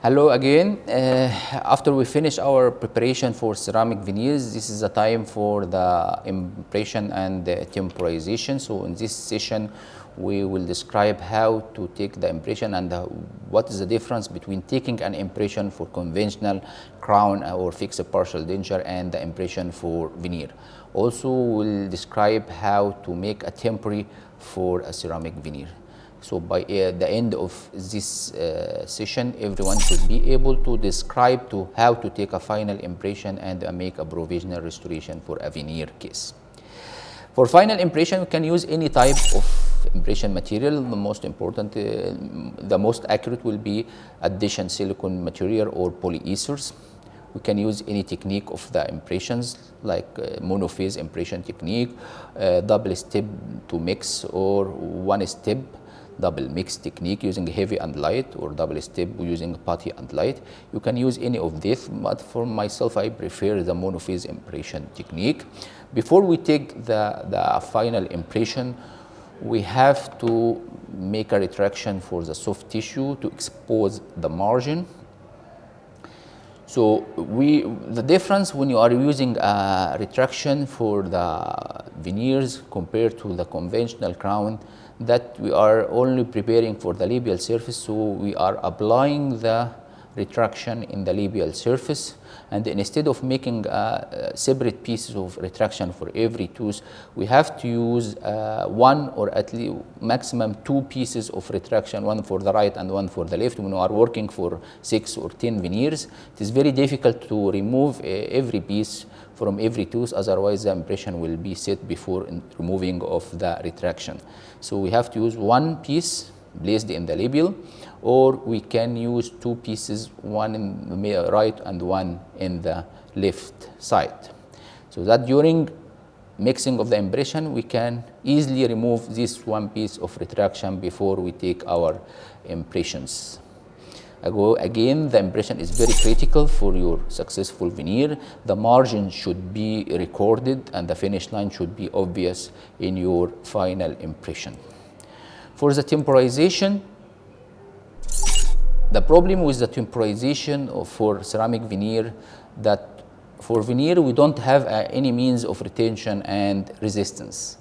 Hello again. After we finish our preparation for ceramic veneers, this is the time for the impression and the temporization. So in this session, we will describe how to take the impression and what is the difference between taking an impression for conventional crown or fixed partial denture and the impression for veneer. Also, we'll describe how to make a temporary for a ceramic veneer. So by the end of this session, everyone should be able to describe to how to take a final impression and make a provisional restoration for a veneer case. For final impression, we can use any type of impression material. The most important, the most accurate will be addition silicone material or polyethers. We can use any technique of the impressions like monophase impression technique, double step to mix, or one step double mix technique using heavy and light, or double step using putty and light. You can use any of this, but for myself I prefer the monophase impression technique. Before we take the final impression, we have to make a retraction for the soft tissue to expose the margin. So the difference when you are using a retraction for the veneers compared to the conventional crown, that we are only preparing for the labial surface, so we are applying the retraction in the labial surface, and instead of making separate pieces of retraction for every tooth, we have to use one or at least maximum two pieces of retraction, one for the right and one for the left. When we are working for 6 or 10 veneers, it is very difficult to remove every piece from every tooth, otherwise the impression will be set before removing of the retraction. So we have to use one piece placed in the labial, or we can use two pieces, one in the right and one in the left side. So that during mixing of the impression, we can easily remove this one piece of retraction before we take our impressions. Again, the impression is very critical for your successful veneer. The margin should be recorded and the finish line should be obvious in your final impression. For the temporization, the problem with the temporization for ceramic veneer, that for veneer we don't have any means of retention and resistance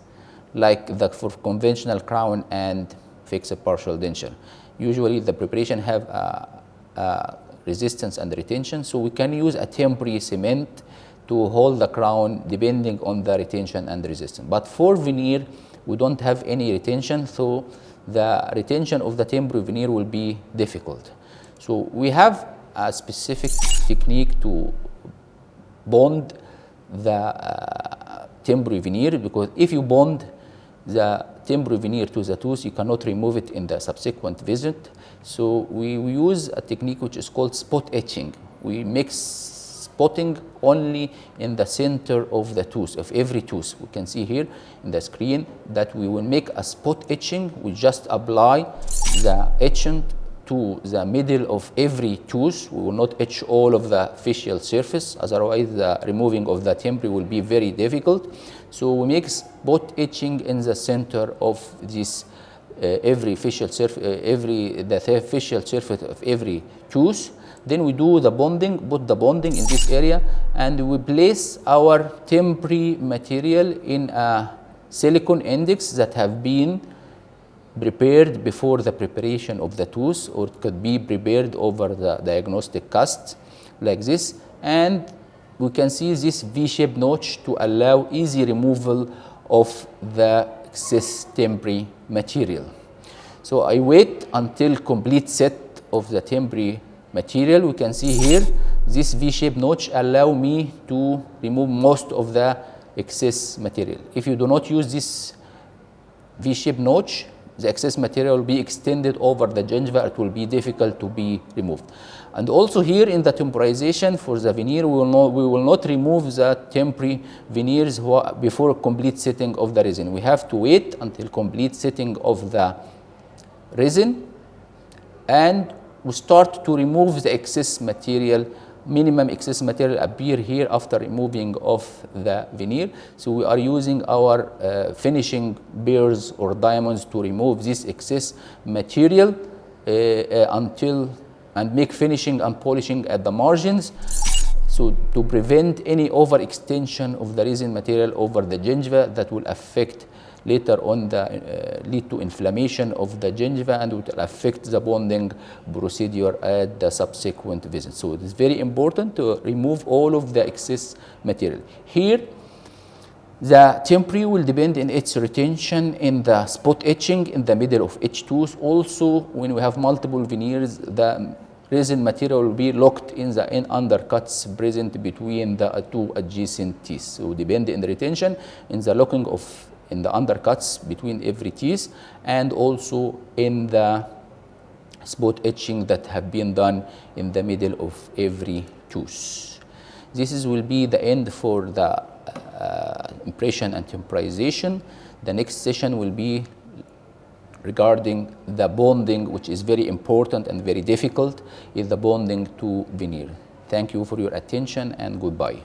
like for conventional crown and fixed partial denture. Usually the preparation have resistance and retention, so we can use a temporary cement to hold the crown depending on the retention and resistance. But for veneer, we don't have any retention, so the retention of the temporary veneer will be difficult. So we have a specific technique to bond the temporary veneer, because if you bond the temporary veneer to the tooth, you cannot remove it in the subsequent visit. So we use a technique which is called spot etching. We mix spotting only in the center of the tooth, of every tooth. We can see here in the screen that we will make a spot etching. We just apply the etchant to the middle of every tooth. We will not etch all of the facial surface, otherwise the removing of the temporary will be very difficult. So we make spot etching in the center of this every facial surface, the facial surface of every tooth. Then we do the bonding, put the bonding in this area, and we place our temporary material in a silicone index that have been prepared before the preparation of the tooth, or it could be prepared over the diagnostic cast like this, and we can see this V-shaped notch to allow easy removal of the excess temporary material. So I wait until complete set of the temporary material. We can see here this V-shaped notch allow me to remove most of the excess material. If you do not use this V-shaped notch, the excess material will be extended over the gingiva. It will be difficult to be removed. And also here in the temporization for the veneer, we will not remove the temporary veneers before complete setting of the resin. We have to wait until complete setting of the resin, and we start to remove the excess material. Minimum excess material appear here after removing of the veneer. So we are using our finishing bears or diamonds to remove this excess material until and make finishing and polishing at the margins, so to prevent any overextension of the resin material over the gingiva that will affect later on lead to inflammation of the gingiva and will affect the bonding procedure at the subsequent visit. So it is very important to remove all of the excess material. Here, the temporary will depend in its retention in the spot etching in the middle of each tooth. Also, when we have multiple veneers, the resin material will be locked in the undercuts present between the two adjacent teeth. So depend in the retention in the locking of in the undercuts between every teeth, and also in the spot etching that have been done in the middle of every tooth. This will be the end for the impression and temporization. The next session will be regarding the bonding, which is very important and very difficult, is the bonding to veneer. Thank you for your attention and goodbye.